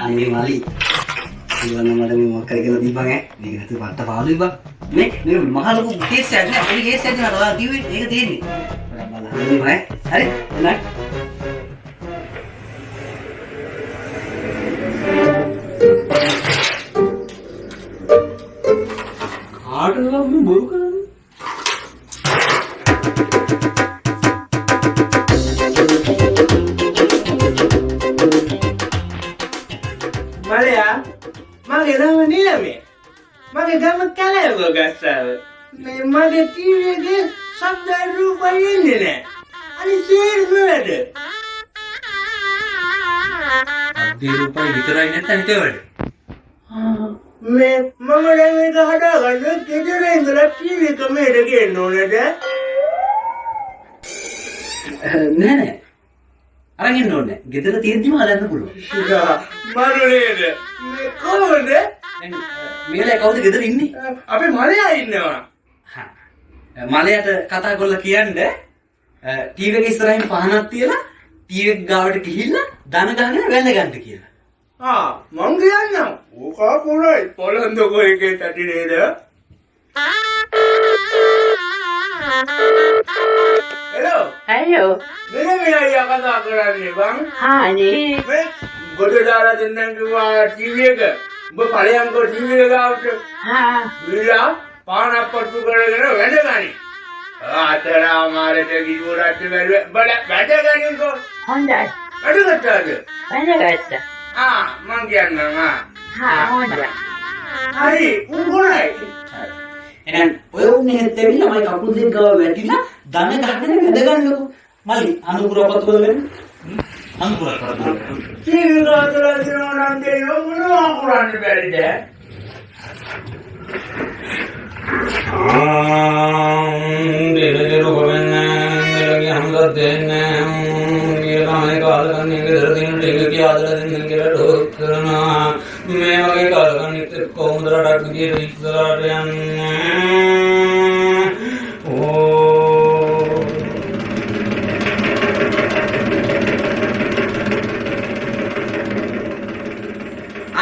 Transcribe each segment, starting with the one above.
අනේ මලි ඉවන්න මට මේ මොකක් කරගෙන තිබ්බන් ඈ මේක හිතුව පට්ට පාළුයි බං මේ මහ ලොකු කේස් එකක් නේ පොඩි කේස් එකක් නේ ඔයා කිව්වේ ඒක තියෙන්නේ බලන්න බං හරි එන්න කාටද මේ බොරු කරන්නේ Maria, mage dama nilame. Mage dama kalaiwa gastawa. Mage TV එකේ ශබ්ද රූපය ඉන්නේ නැහැ. අනිත් සියලුම වැඩ. අධි රූපය විතරයි නැත්නම් ඒකවල. මේ මම දැන් මේක හදාගන්න ගෙදර ඉඳලා TV එක මේකට ගේන්න ඕනද? නෑ. අරන් ඉන්න ඕනේ. ගෙදර තියෙද්දිම හදන්න පුළුවන්. මරුනේද? මේ කොහොමද? දැන් මේලා කවුද ගෙදර ඉන්නේ? අපි මලයා ඉන්නවා. හා. මලයට කතා කරලා කියන්නේ ටීවී එක ඉස්සරහින් පහනක් තියලා ටීවී එක ගාවට ගිහිල්ලා දන ගහගෙන වැඳ ගන්න කියලා. මං කියන්නම්. ඕකා කොරයි. පොළොන්දෝ එකේ තටි නේද? Hello. Hello. Mana Melayu kata kerana bang? Ha ni. Mek, goda darah tentang dua TV ke? Berpalaian kau TV ke apa? Ha. Bila pan apa tu kerana weda kani? Atera हमारे ते गिरा ते बड़ा weda kani ko? Honda. Weda kata ada? Mana kata? Mangkian nama. Ha Honda. Hari, umpurai. එහෙනම් ඔය උන්නේ හැත්තෙවිලා මයි කකුල් දෙක ගාව වැටිලා දන ගහගෙන වැඳ ගන්නකො. මල්ලි අනුපුර පතු කරගෙන අනුපුර කරගෙන. TV ගාතලා දිනවනම් දෙන්නෝ මොනවා කරන්න බැරිද? දෙලගේ රොබෙන්නේ දෙලගේ හම්දත් දෙන්නේ ඊළඟේ කාලකන්නේ ගෙදර දින ටික කියාදලා දෙන්න කියලා ඩෝක් කරනවා මේ වගේ කාලකන්නේ කොහොමද රටක් ගියේ ඉස්සරහට යන්නේ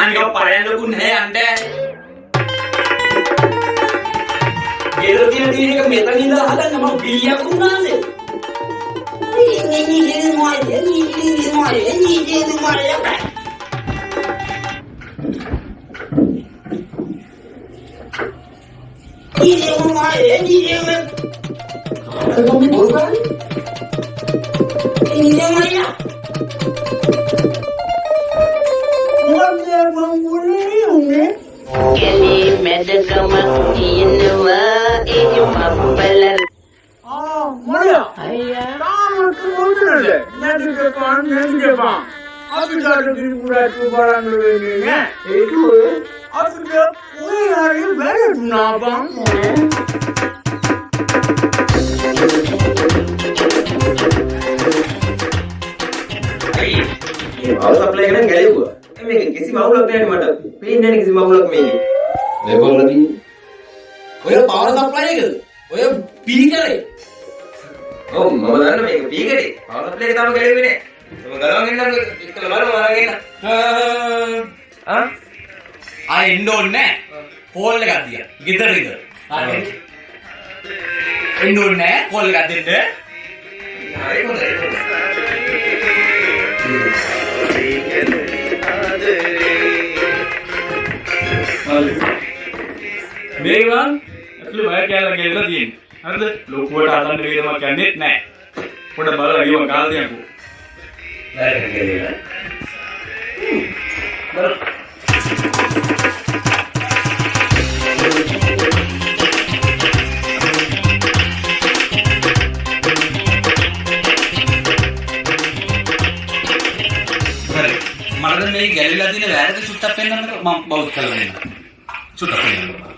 අනික පරයන්ලකුන් හැ යන්නේ ගෙදර තියෙන තියෙන එක මෙතන ඉඳලා හදන්න මම බිලියක් උනාසේ. Kali medagama inuwa inyumapala. Maria. Ayah. Kamu tu boleh. Nanti depan. Aku dah pergi pura tu barang dulu ni. Itu. Aku dah. Wei hari berat nabang. Awak apply kan gaya gua. Ini kisi mau apply ni mana? Pin ni kisi mau apply ni. Lepas lagi. ඔය පවර supply එකද? ඔය පීකරේ. Oh, mama dana මේක පීකරේ. Power supply එක තාම ගැලෙන්නේ නැහැ. මම ගලවගෙන ඉන්නම් ඉතල බලමු අරගෙන. ආ එන්න ඕනේ නැහැ. කෝල් එකක් දියා. ගෙදර ඉඳලා. එන්න ඕනේ නැහැ. කෝල් එකක් දෙන්න. හරි හොඳයි. මේවන් ඇතුලේ බය කැලලා ගෙල්ලා තියෙන්නේ. හරිද? ලොකුවට හදන්න වේදමක් යන්නේත් නැහැ. පොඩ බලලා ගියම කාලා තියන්කෝ. හරි ගෙල්ලා. බලන්න. හරි. මට මේ ගැලිලා තියෙන වැරද්ද සුට්ටක් පෙන්නන්නකෝ මම බෞද්ධ කරලා දෙන්න. සුට්ටක් පෙන්නන්න.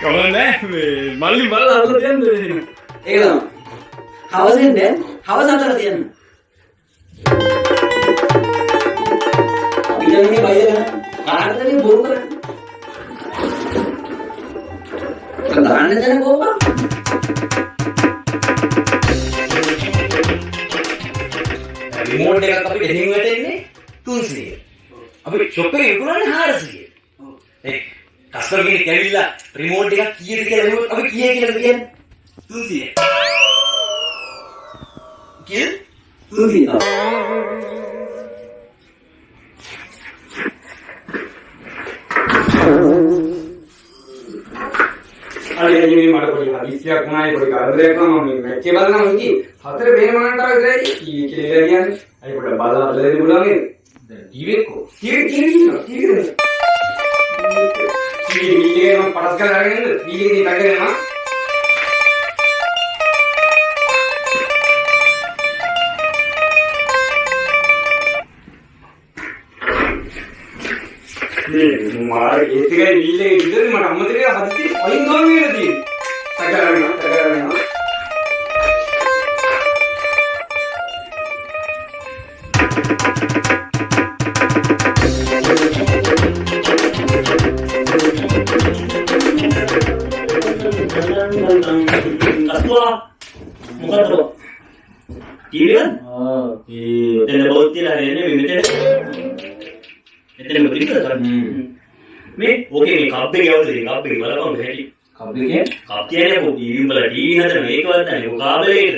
කවන්නේ මල්ලි බලලා අරලා දෙන්න ඒක තමයි. හවසෙන්ද? හවස අතර තියන්න. අපි දැන් මේ බය කරා. කාටද මේ බොරු කරන්නේ? දාන්න දෙන කෝපා. රිමෝට් එකක් අපි දෙහින් වැටෙන්නේ 300. අපි ෂොප් එකේ විකුණන්නේ 400. කස්ටමර් කෙනෙක් ඇවිල්ලා රිමෝට් එකක් කීයද කියලා අපි කීය කියලාද කියන්නේ? 300. කීයද? 300. අනේ මේ මට පොඩි හදිස්සියක් වුණායි පොඩි කරදරයක් වුණා මම මැච් එක බලනවා ඉතින් හතර වෙනමකට විතරයි කියලා කියන්නේ අයි පොඩ බලලා දෙන්න පුළුවන් නේද දැන් ටීවී එක ටීවී මම පටස් කරලා අරගෙන ඉන්න ටීවී එකේ පැකේ යනවා මාර ඒකේ නිල්ලේ ඉඳන් මට අම්මතේ හදිස්සි අයින් ගාන වෙලා තියෙන්නේ. තකරනවා. අස්වා මොකද? ටීවී එක? එතන බෞද්ධ කියලා හරියන්නේ මෙතන. එතන මොකද කරන්නේ? මේ ඕකේ මේ කප් එක යවුද ඉතින් කප් එක බලපන් හැටි. කප් එකේ කප් කියන්නේ කො ටීවී වල ටීවී හදන මේකවත් නැහැ. ඔය කාබලේට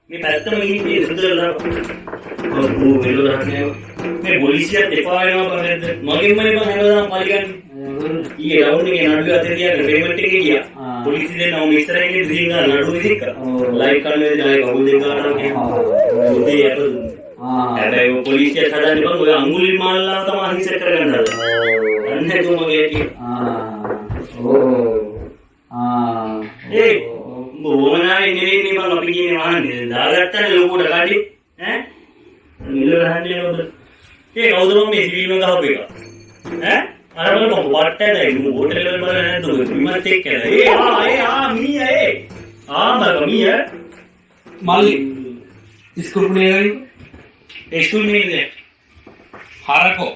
මේ පැත්තම ගිහින් මේ සුදුල දාපන්. ඔව් වෙලුරන්නේ. මේ පොලිසිය දෙපා වෙනවා කොහෙන්ද? මගෙන්ම නේ බං හැමදාම පරිගන්නේ. ඊයේ රවුන්ඩ් එකේ නඩුව අතේ තියාගෙන පේමන්ට් එකේ ගියා. පොලිසිය දෙන්නව මේ ඉස්සරහින් දිහින් ගන්න නඩුව විදිහට කරා. ලයිව් කරන්නේ නැහැ කවුද දෙන්නාට කියනවා. උදේ යට හැබැයි ඔය පොලිසිය හදන්නේ බං ඔය අඟුලි මාල්ලා තමයි හිසෙත් කරගන්න හදන්නේ. අන්නේ තුමගේ කි. ඒ මොවනායි නෙවෙයි බං අපි කියන්නේ වහන්නේ. දාගත්තනේ ලොකුට කාටි ඈ මිල රහන්නේ නෝද? ඒ කවුද මම මේ සිවිල් එක ගහපු එක? ඈ අර බලන්න වට්ටයි හෝටල් වල බලන්න නේද? විමත් එක්ක. මීයා මීයා මල්ලි ඉස්කෝල් පුනේ ස්කූල් මිනිහනේ හරකෝ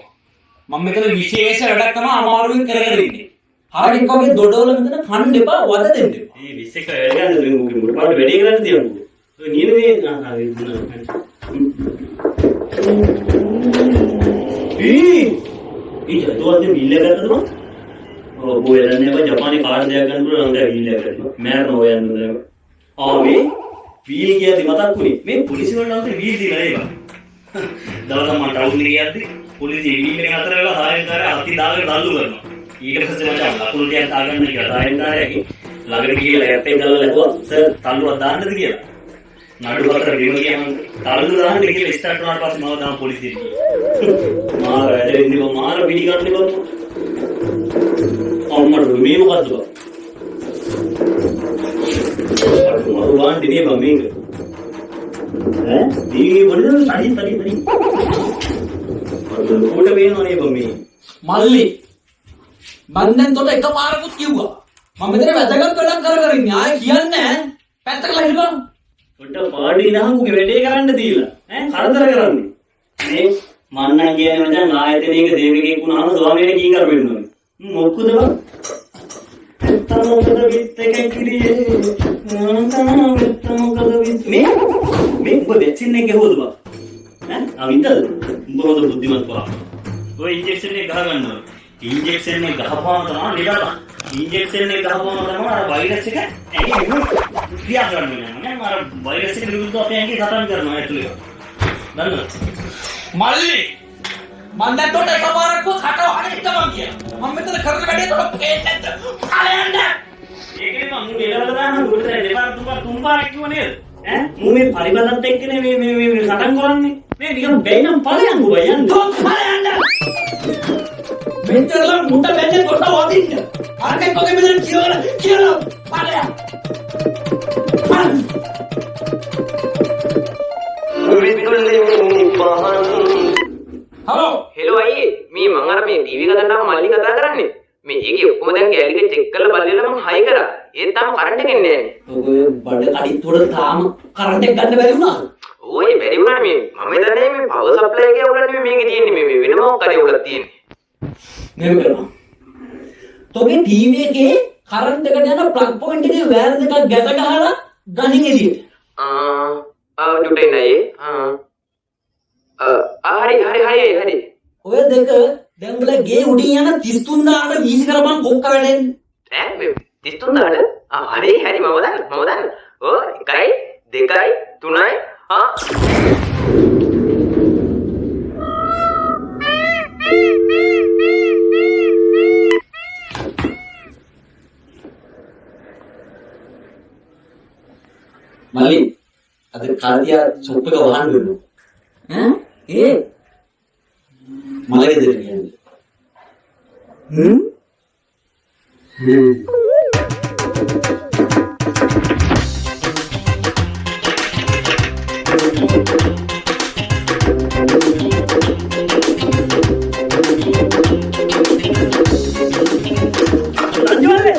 මම මෙතන විශේෂ වැඩක් තමයි අමාරුවෙන් කරගෙන ඉන්නේ. හරින් කවගේ දොඩවල මෙතන කන්න එපා වද දෙන්න එපා. මේ විශේෂ වැඩ ගන්න මොකද වැඩේ කරන්න තියන්නේ. ඔය නියමනේ ජතුවන්ගේ බිල් එක ගන්නද මම? ඔව් බෝ යන්නේ බා ජපානයේ කාඩ් දෙයක් ගන්න පුළුවන් නම් බිල් එක ගන්නවා. මෑරන ඔය යන්නේ. ආවේ බිල් කියද්දි මතක් වුණේ මේ පොලිසිය වල නම් බිල් දීලා ඒවා. දවල්ම මම ටවුන් එකේ යද්දි පොලිසිය බිල් එක අතර වෙලා සායන්කාරය අති දාගෙන තල්ලු කරනවා. ඊට පස්සේ මචං ලකුණු ටිකක් දාගන්න කියලා සායන්කාරයගේ ළඟට ගිහලා ඇප් එක ගලලා ලැබුවා සර් තල්ලුවක් දාන්නද කියලා. නඩු අතර ගෙම ගියාම තල්ලු දාන්න කියලා ස්ටාර්ට් වුණාට පස්සේ මම දාම පොලිසියට ගියා. මාර වැඩ ඉඳි මාර පිටි ගන්න බෑ. අම්මට මේ මොකද්ද බා? මරුවන් දිනේ බා මේක. ඈ දී වලද තනි. අද කොට වෙනවනේ බා මේ. මල්ලි මම දැන් තොට එකපාරකුත් කිව්වා. මම මෙතන වැදගත් වැඩක් කර ඉන්නේ. ආයේ කියන්නේ නැහැ. පැත්තකලා හිටපන්. ඔට පාඩි නහමුගේ වැඩේ කරන්න දීලා ඈ කරදර කරන්නේ. මේ මන්නම් කියන්නේ මචං ආයතනයක දේවකෙක් වුණාම ස්වාමීන් කී කර වෙන්නේ. මොකද බං? තමෝකද විත්තක කිරියේ තමෝකද විත් මේ ඔබ වැක්සින් එක ගහුවද බං? ඈ අවින්දද? උඹ හොද බුද්ධිමත් බා. ඔය ඉන්ජෙක්ෂන් එක ගහ ගන්නවා. ඉන්ජෙක්ෂන් එක ගහපුවාම තමයි නිදාගන්න. ඉන්ජෙක්ෂන් එක ගහපුවාම තමයි අර වෛරස් එක ඇඟේ ක්‍රියා කරන්නේ නැහැ. මම අර වෛරස් එකට විරුද්ධව අපේ ඇඟේ සටන් කරනවා ඇතුළේ. දන්නවද? මල්ලි මම දැන් තොට එකපාරකුත් කට වහන්න ඉක්කමන් කියලා. මම මෙතන කරන වැඩේ තොට පේන්නේ නැද්ද? ඵලයන්ද? ඒකනේ මම මුන් එලවල දාන්න උඩට දෙපාර තුන් පාරක් කිව්ව නේද? ඈ මු මේ පරිබලත් එක්කනේ මේ සටන් කරන්නේ. මේ නිකන් බැයි නම් ඵලයන් උඹ යන්න. තොත් ඵලයන්ද? මෙතනලා මුට බැන්නේ තොට වදින්න. අරකේ කොගේ මෙතන කියලා ඵලයන්. හලෝ හෙලෝ අයියේ මේ මං අර මේ ටීවී එක ගන්නාම මල්ලි කතා කරන්නේ මේ ඒකේ ඔක්කොම දැන් ගෑලි එක චෙක් කරලා බලලා මම හයි කරා ඒත් තාම කරන්ට් එක එන්නේ නැහැ ඔය බඩ කඩਿੱත් වල තාම කරන්ට් එක ගන්න බැරි වුණා. ඕයි බැරි වුණා මේ මම දන්නේ මේ පවර් සප්ලයි එකේ උගල නෙමෙයි මේකේ තියෙන්නේ මේ වෙන මොකක් කරේ උගල තියෙන්නේ මේක කරනවා. තෝගේ ටීවී එකේ කරන්ට් එකට යන ප්ලග් පොයින්ට් එකේ වයර් දෙකක් ගැට ගහලා ගනින් එළියට. ඩුටේ නයි. හරි. ඔය දෙක දැන් උඹලා ගේ උඩින් යන 33000ට වීසි කරපන් කොක්ක වැඩෙන්නේ. මේ 33000ට? හරි මම දන්න. ඔව් 1 2 3යි. මල්ලි අද කාදියා ෂොප් එක වහන්න වෙනවා. ඒ මලගේ දෙන්න කියන්නේ. රංජුවනේ.